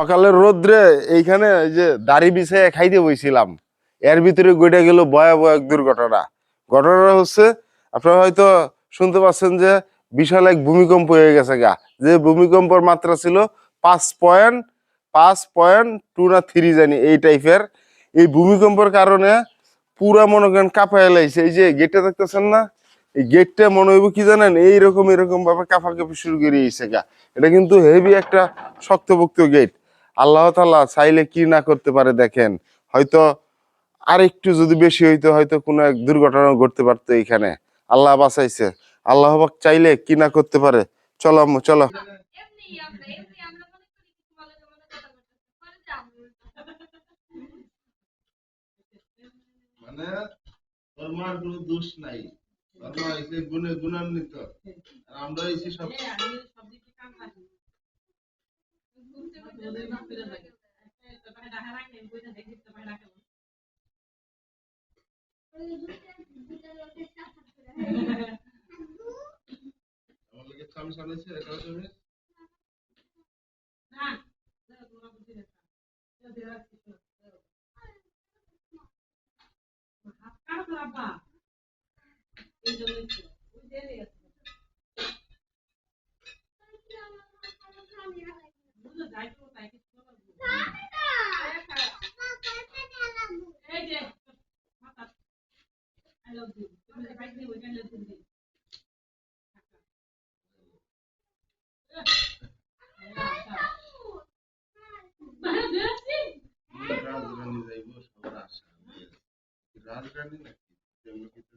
সকালের রোদ্রে এইখানে এই যে দাড়ি বিছাইয়া খাইতে বইছিলাম, এর ভিতরে গইটা গেল ভয়াবহ এক দুর্ঘটনা। ঘটনাটা হচ্ছে, আপনারা হয়তো শুনতে পাচ্ছেন যে বিশাল এক ভূমিকম্প হয়ে গেছে গা। যে ভূমিকম্পর মাত্রা ছিল 5.2 না 3 জানি এই টাইপের। এই ভূমিকম্পের কারণে পুরা মনে করেন কাঁপায় লাইছে। এই যে গেটটা দেখতেছেন না, এই গেটটা মনে হইব কি জানেন, এইরকম ভাবে কাঁপাকাঁপি শুরু করে দিয়েছে গা। এটা কিন্তু হেভি একটা শক্তপোক্ত গেট। আল্লাহ তাআলা চাইলে কি না করতে পারে দেখেন। হয়তো আর একটু যদি বেশি হইতো, হয়তো কোনো এক দুর্ঘটনা ঘটতে পারতো এইখানে। আল্লাহ বাঁচাইছে। আল্লাহ পাক চাইলে কি না করতে পারে। চলো আম্মু চলো। মানে তোর মার কোনো দোষ নাই, তোর মা হইছে গুণে গুণান্বিত, আর আমরা হইছি সব আমার লাগে চাম চালাইছে এটা তুমি রাজরানী যাইব সবার আশা। রাজরানী নাকি যেমন কিছু